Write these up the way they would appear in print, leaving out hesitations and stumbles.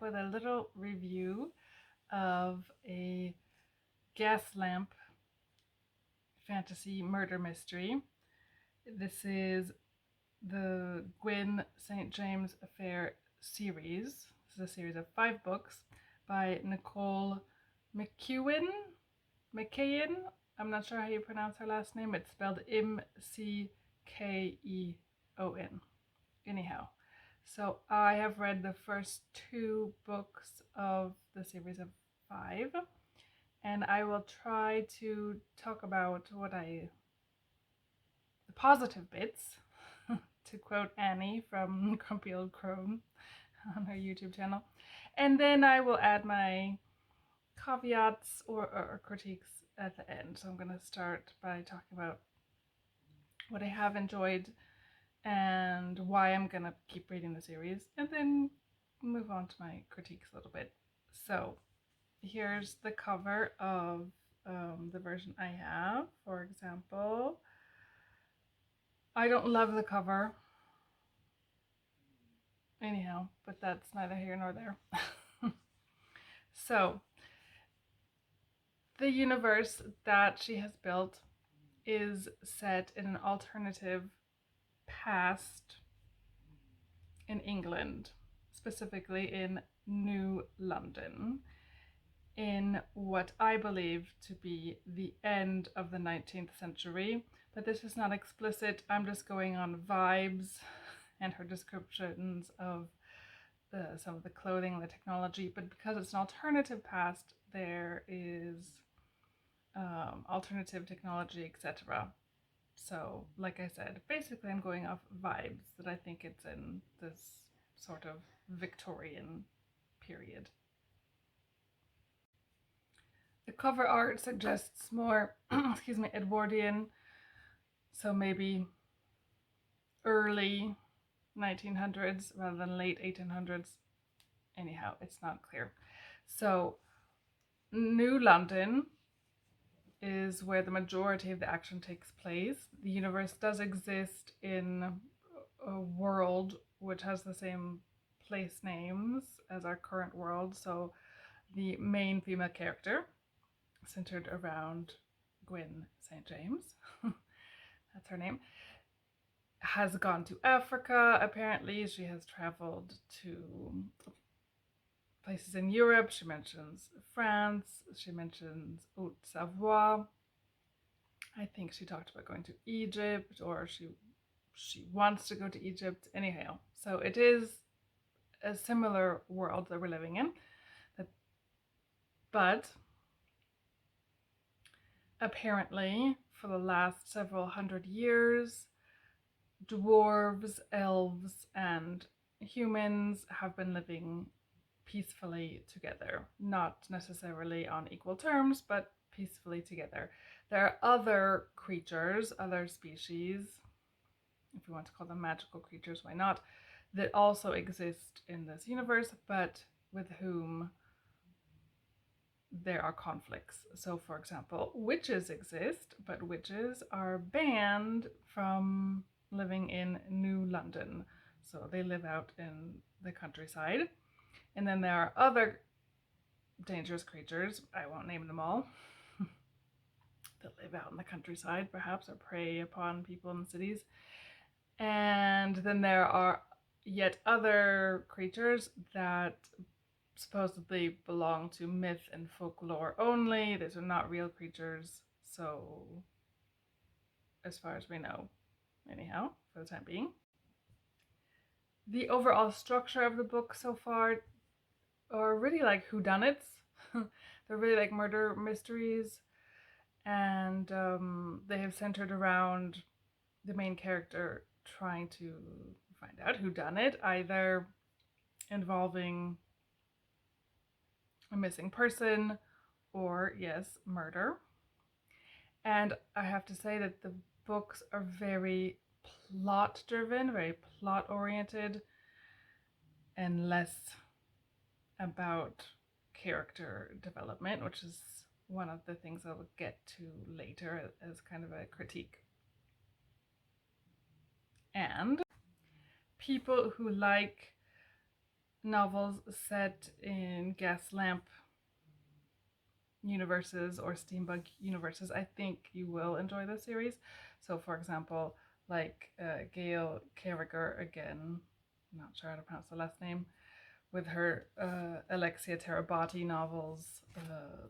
with a little review of a Gaslamp fantasy murder mystery. This is the Gwen St. James Affair series. This is a series of 5 books by Nicole McKeon. I'm not sure how you pronounce her last name. It's spelled Mckeon. Anyhow, so I have read the first 2 books of the series of 5, and I will try to talk about the positive bits, to quote Annie from Grumpy Old Crone on her YouTube channel, and then I will add my caveats or critiques at the end. So I'm going to start by talking about what I have enjoyed and why I'm gonna keep reading the series, and then move on to my critiques a little bit. So here's the cover of the version I have. For example, I don't love the cover anyhow, but that's neither here nor there. So the universe that she has built is set in an alternative past in England, specifically in New London, in what I believe to be the end of the 19th century. But this is not explicit. I'm just going on vibes and her descriptions of some of the clothing and the technology. But because it's an alternative past, there is alternative technology, etc. So, like I said, basically I'm going off vibes that I think it's in this sort of Victorian period. The cover art suggests more, Edwardian, so maybe early 1900s rather than late 1800s. Anyhow, it's not clear. So, New London is where the majority of the action takes place. The universe does exist in a world which has the same place names as our current world. So the main female character, centered around Gwen St. James, that's her name, has gone to Africa. Apparently, she has traveled to places in Europe. She mentions France. She mentions Haute Savoie. I think she talked about going to Egypt, or she wants to go to Egypt. Anyhow, so it is a similar world that we're living in. But apparently, for the last several hundred years, dwarves, elves, and humans have been living peacefully together. Not necessarily on equal terms, but peacefully together. There are other creatures, other species, if you want to call them magical creatures, why not, that also exist in this universe, but with whom there are conflicts. So, for example, witches exist, but witches are banned from living in New London. So they live out in the countryside. And then there are other dangerous creatures, I won't name them all, that live out in the countryside, perhaps, or prey upon people in the cities. And then there are yet other creatures that supposedly belong to myth and folklore only. These are not real creatures, so as far as we know, anyhow, for the time being. The overall structure of the book so far are really like whodunits. They're really like murder mysteries, and they have centered around the main character trying to find out who done it, either involving a missing person or, yes, murder. And I have to say that the books are very plot driven, very plot oriented, and less about character development, which is one of the things I will get to later as kind of a critique. And people who like novels set in Gaslamp universes or steampunk universes, I think you will enjoy this series. So, for example, like Gail Carriger, again, I'm not sure how to pronounce the last name, with her Alexia Terabati novels,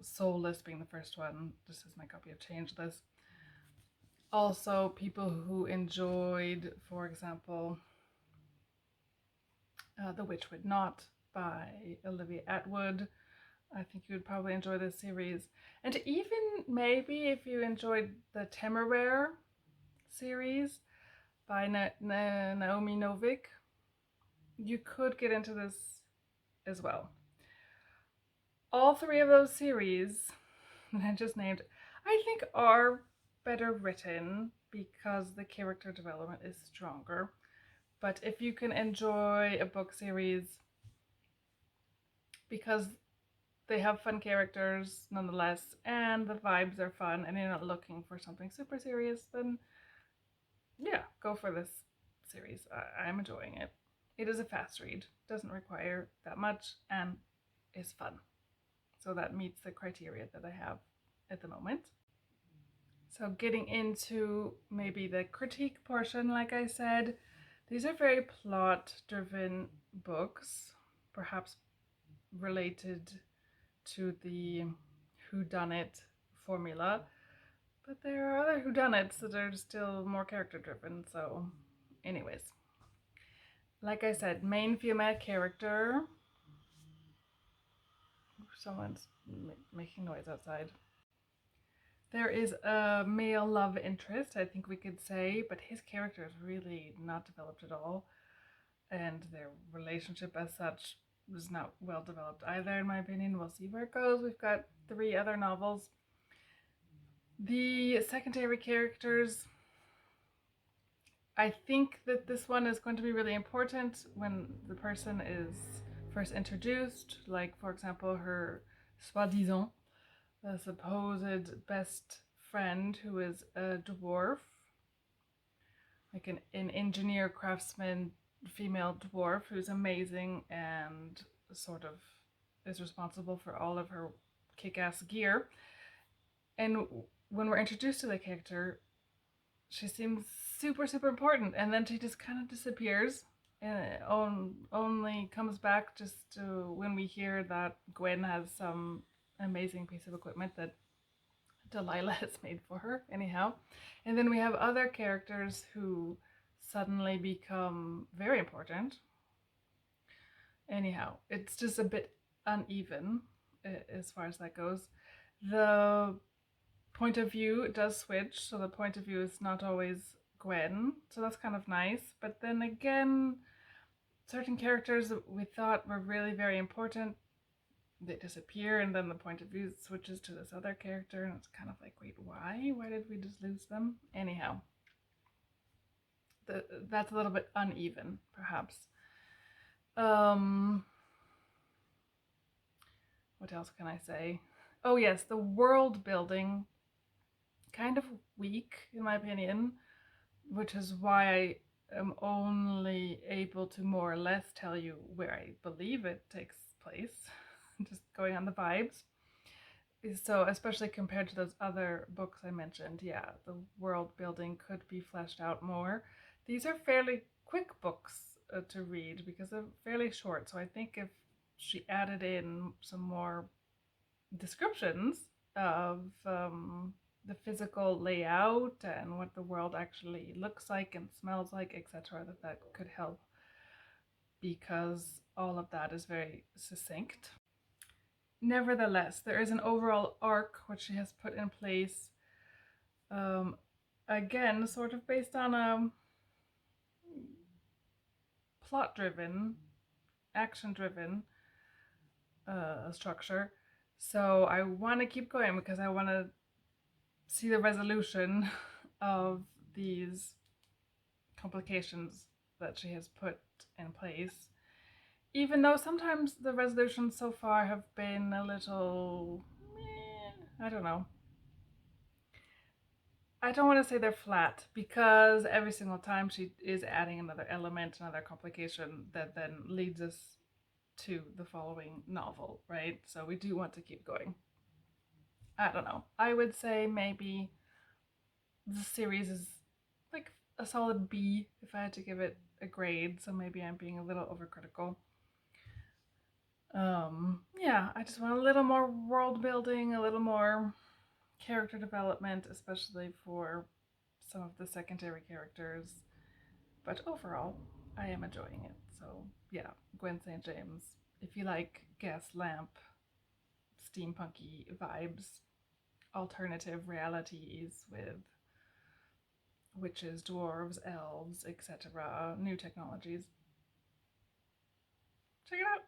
Soulless being the first one. This is my copy of Changeless. Also, people who enjoyed, for example, The Witch Would Not by Olivia Atwood. I think you would probably enjoy this series. And even maybe if you enjoyed the Temeraire series by Naomi Novik, you could get into this as well. All three of those series that I just named, I think are better written because the character development is stronger. But if you can enjoy a book series because they have fun characters nonetheless, and the vibes are fun, and you're not looking for something super serious, then yeah, go for this series. I'm enjoying it. It is a fast read, doesn't require that much, and is fun. So that meets the criteria that I have at the moment. So getting into maybe the critique portion, like I said, these are very plot-driven books, perhaps related to the whodunit formula, but there are other whodunits that are still more character-driven. So, anyways, like I said, main female character. Someone's making noise outside. There is a male love interest, I think we could say, but his character is really not developed at all, and their relationship as such was not well developed either, in my opinion. We'll see where it goes. We've got 3 other novels. The secondary characters, I think that this one is going to be really important when the person is first introduced, like, for example, her soi-disant, the supposed best friend, who is a dwarf, like an engineer craftsman female dwarf who's amazing and sort of is responsible for all of her kick-ass gear. And when we're introduced to the character, she seems super, super important, and then she just kind of disappears and only comes back just to when we hear that Gwen has some amazing piece of equipment that Delilah has made for her, anyhow. And then we have other characters who suddenly become very important. Anyhow, it's just a bit uneven as far as that goes. The point of view does switch, so the point of view is not always Gwen, so that's kind of nice. But then again, certain characters that we thought were really very important, they disappear, and then the point of view switches to this other character, and it's kind of like, wait, why? Why did we just lose them? Anyhow, that's a little bit uneven, perhaps. What else can I say? Oh yes, the world building, kind of weak in my opinion, which is why I am only able to more or less tell you where I believe it takes place, just going on the vibes. So, especially compared to those other books I mentioned, yeah, the world building could be fleshed out more. These are fairly quick books to read because they're fairly short. So, I think if she added in some more descriptions of the physical layout and what the world actually looks like and smells like, etc., that could help, because all of that is very succinct. Nevertheless, there is an overall arc which she has put in place, again, sort of based on a plot-driven, action-driven structure. So I want to keep going because I want to see the resolution of these complications that she has put in place. Even though sometimes the resolutions so far have been a little, I don't know. I don't want to say they're flat, because every single time she is adding another element, another complication that then leads us to the following novel, right? So we do want to keep going. I don't know. I would say maybe the series is like a solid B if I had to give it a grade, so maybe I'm being a little overcritical. Yeah, I just want a little more world building, a little more character development, especially for some of the secondary characters. But overall, I am enjoying it. So yeah, Gwen St. James. If you like Gaslamp, steampunky vibes, alternative realities with witches, dwarves, elves, etc., new technologies, check it out.